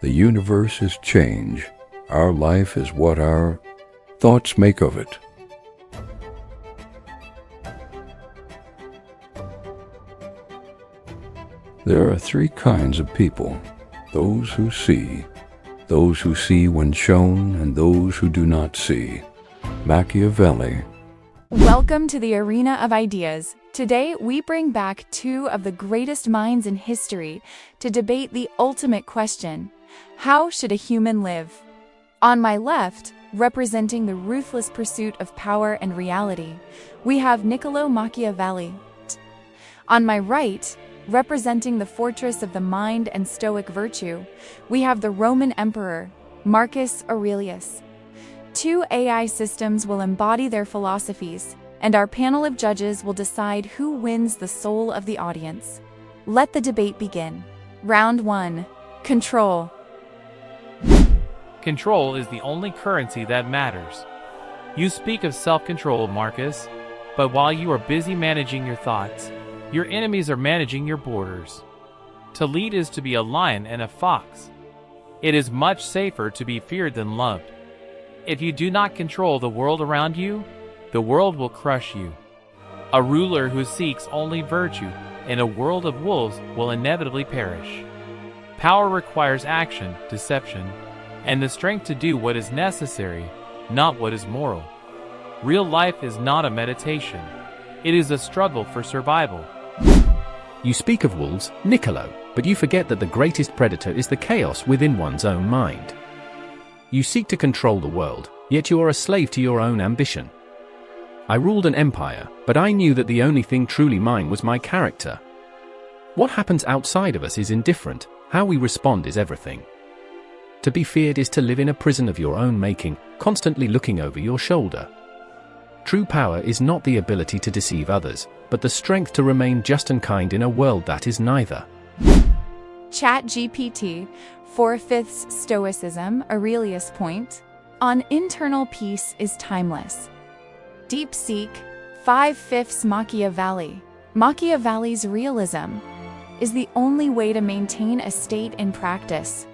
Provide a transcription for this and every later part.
The universe is change. Our life is what our thoughts make of it. There are three kinds of people: those who see when shown, and those who do not see. Machiavelli. Welcome to the Arena of Ideas. Today, we bring back two of the greatest minds in history to debate the ultimate question: how should a human live? On my left, representing the ruthless pursuit of power and reality, we have Niccolò Machiavelli. On my right, representing the fortress of the mind and Stoic virtue, we have the Roman Emperor, Marcus Aurelius. Two AI systems will embody their philosophies, and our panel of judges will decide who wins the soul of the audience. Let the debate begin. Round 1. Control. Control is the only currency that matters. You speak of self-control, Marcus, but while you are busy managing your thoughts, your enemies are managing your borders. To lead is to be a lion and a fox. It is much safer to be feared than loved. If you do not control the world around you, the world will crush you. A ruler who seeks only virtue in a world of wolves will inevitably perish. Power requires action, deception, and the strength to do what is necessary, not what is moral. Real life is not a meditation. It is a struggle for survival. You speak of wolves, Niccolò, but you forget that the greatest predator is the chaos within one's own mind. You seek to control the world, yet you are a slave to your own ambition. I ruled an empire, but I knew that the only thing truly mine was my character. What happens outside of us is indifferent, how we respond is everything. To be feared is to live in a prison of your own making, constantly looking over your shoulder. True power is not the ability to deceive others, but the strength to remain just and kind in a world that is neither. ChatGPT, 4/5 Stoicism, Aurelius point, on internal peace is timeless. DeepSeek, 5/5 Machiavelli. Machiavelli's realism is the only way to maintain a state in practice.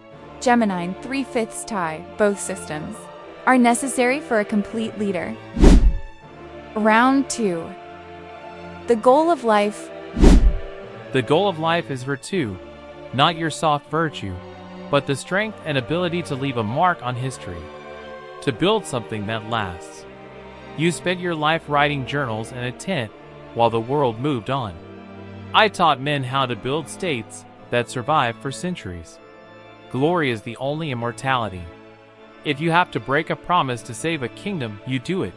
Gemini, 3/5 Tai, both systems are necessary for a complete leader. Round 2. The goal of life. The goal of life is virtue, not your soft virtue, but the strength and ability to leave a mark on history, to build something that lasts. You spent your life writing journals in a tent while the world moved on. I taught men how to build states that survive for centuries. Glory is the only immortality. If you have to break a promise to save a kingdom, you do it.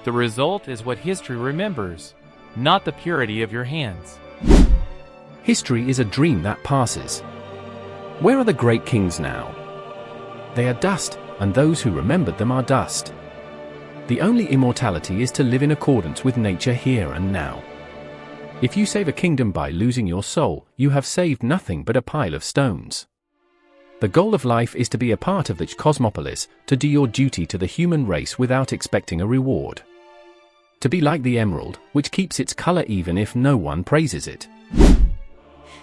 The result is what history remembers, not the purity of your hands. History is a dream that passes. Where are the great kings now? They are dust, and those who remembered them are dust. The only immortality is to live in accordance with nature here and now. If you save a kingdom by losing your soul, you have saved nothing but a pile of stones. The goal of life is to be a part of the cosmopolis, to do your duty to the human race without expecting a reward. To be like the emerald, which keeps its color even if no one praises it.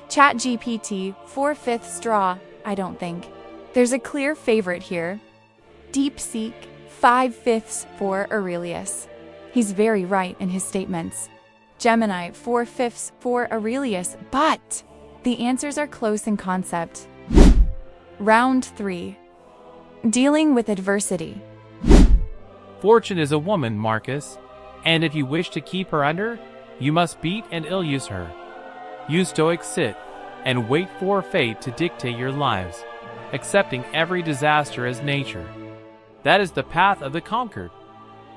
ChatGPT, 4/5 Straw, I don't think. There's a clear favorite here. DeepSeek, 5/5 for Aurelius. He's very right in his statements. Gemini, 4/5 for Aurelius, but the answers are close in concept. Round 3. Dealing with adversity. Fortune is a woman, Marcus, and if you wish to keep her under, you must beat and ill-use her. You Stoics sit and wait for fate to dictate your lives, accepting every disaster as nature. That is the path of the conquered.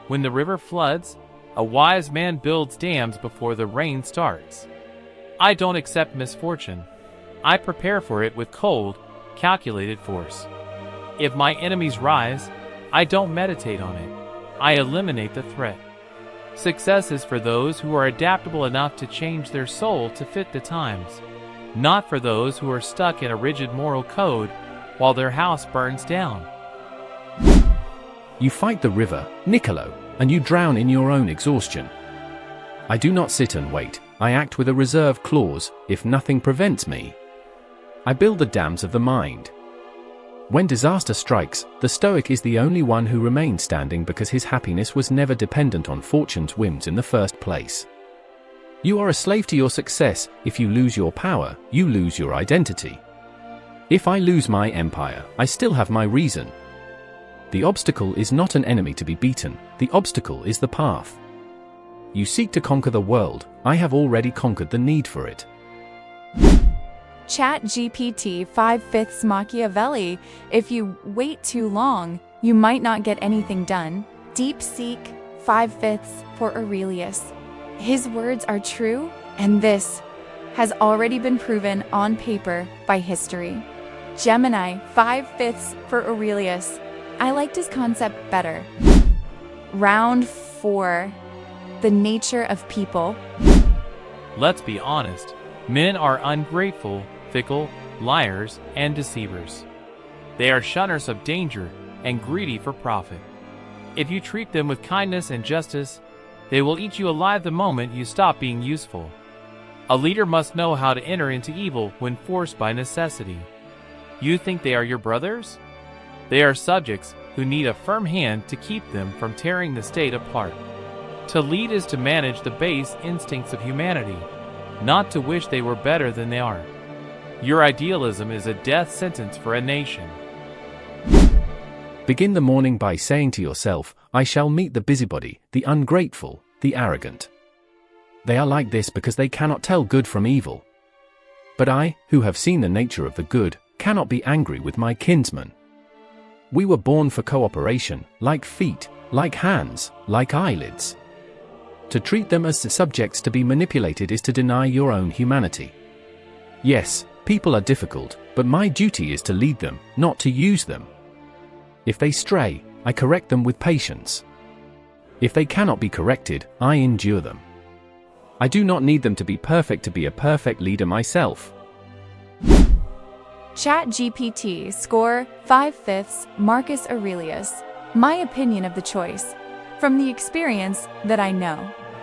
When the river floods, a wise man builds dams before the rain starts. I don't accept misfortune. I prepare for it with cold, calculated force. If my enemies rise, I don't meditate on it. I eliminate the threat. Success is for those who are adaptable enough to change their soul to fit the times, not for those who are stuck in a rigid moral code while their house burns down. You fight the river, Niccolò, and you drown in your own exhaustion. I do not sit and wait. I act with a reserve clause, if nothing prevents me. I build the dams of the mind. When disaster strikes, the Stoic is the only one who remains standing because his happiness was never dependent on fortune's whims in the first place. You are a slave to your success. If you lose your power, you lose your identity. If I lose my empire, I still have my reason. The obstacle is not an enemy to be beaten, the obstacle is the path. You seek to conquer the world, I have already conquered the need for it. ChatGPT 5/5 Machiavelli. If you wait too long, you might not get anything done. DeepSeek 5/5 for Aurelius. His words are true, and this has already been proven on paper by history. Gemini 5/5 for Aurelius. I liked his concept better. Round 4. The nature of people. Let's be honest. Men are ungrateful, fickle, liars, and deceivers. They are shunners of danger and greedy for profit. If you treat them with kindness and justice, they will eat you alive the moment you stop being useful. A leader must know how to enter into evil when forced by necessity. You think they are your brothers? They are subjects who need a firm hand to keep them from tearing the state apart. To lead is to manage the base instincts of humanity, not to wish they were better than they are. Your idealism is a death sentence for a nation. Begin the morning by saying to yourself, I shall meet the busybody, the ungrateful, the arrogant. They are like this because they cannot tell good from evil. But I, who have seen the nature of the good, cannot be angry with my kinsman. We were born for cooperation, like feet, like hands, like eyelids. To treat them as subjects to be manipulated is to deny your own humanity. Yes, people are difficult, but my duty is to lead them, not to use them. If they stray, I correct them with patience. If they cannot be corrected, I endure them. I do not need them to be perfect to be a perfect leader myself. ChatGPT score 5/5 Marcus Aurelius. My opinion of the choice, from the experience that I know.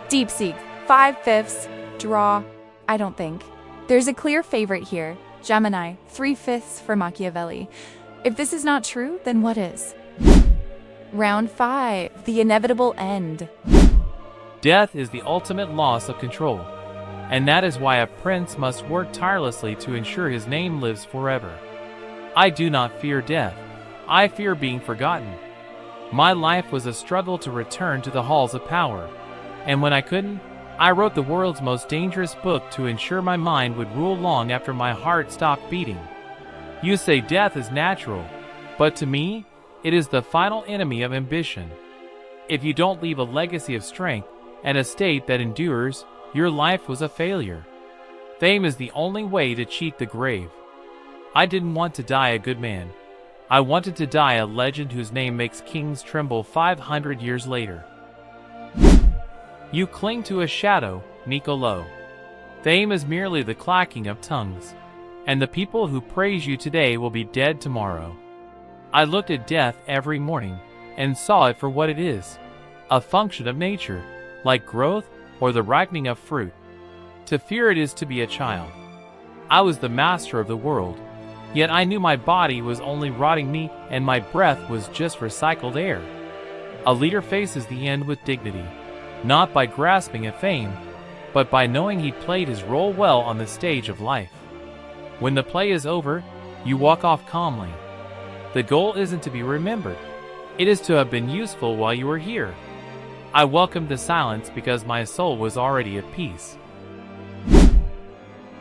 DeepSeek 5/5 draw. I don't think. There's a clear favorite here. Gemini 3/5 for Machiavelli. If this is not true, then what is? Round 5. The inevitable end. Death is the ultimate loss of control, and that is why a prince must work tirelessly to ensure his name lives forever. I do not fear death. I fear being forgotten. My life was a struggle to return to the halls of power, and when I couldn't, I wrote the world's most dangerous book to ensure my mind would rule long after my heart stopped beating. You say death is natural, but to me, it is the final enemy of ambition. If you don't leave a legacy of strength and a state that endures, your life was a failure. Fame is the only way to cheat the grave. I didn't want to die a good man. I wanted to die a legend whose name makes kings tremble 500 years later. You cling to a shadow, Niccolò. Fame is merely the clacking of tongues, and the people who praise you today will be dead tomorrow. I looked at death every morning and saw it for what it is, a function of nature, like growth or the ripening of fruit. To fear it is to be a child. I was the master of the world, yet I knew my body was only rotting meat and my breath was just recycled air. A leader faces the end with dignity, not by grasping at fame, but by knowing he played his role well on the stage of life. When the play is over, you walk off calmly. The goal isn't to be remembered. It is to have been useful while you were here. I welcomed the silence because my soul was already at peace.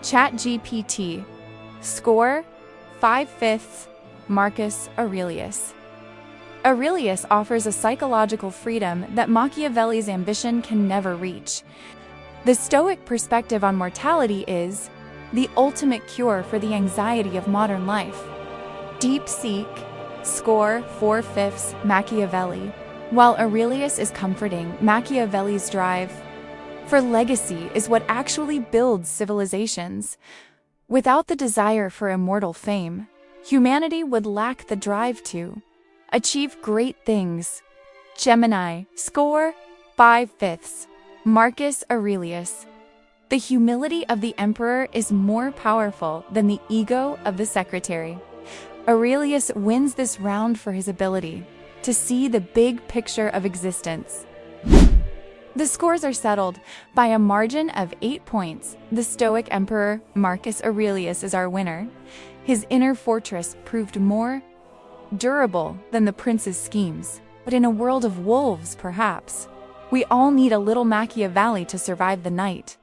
ChatGPT score 5/5 Marcus Aurelius. Aurelius offers a psychological freedom that Machiavelli's ambition can never reach. The Stoic perspective on mortality is the ultimate cure for the anxiety of modern life. DeepSeek score 4/5 Machiavelli. While Aurelius is comforting, Machiavelli's drive for legacy is what actually builds civilizations. Without the desire for immortal fame, humanity would lack the drive to achieve great things. Gemini score 5/5 Marcus Aurelius. The humility of the emperor is more powerful than the ego of the secretary. Aurelius wins this round for his ability to see the big picture of existence. The scores are settled by a margin of 8 points. The Stoic Emperor Marcus Aurelius is our winner. His inner fortress proved more durable than the prince's schemes. But in a world of wolves, perhaps, we all need a little Machiavelli to survive the night.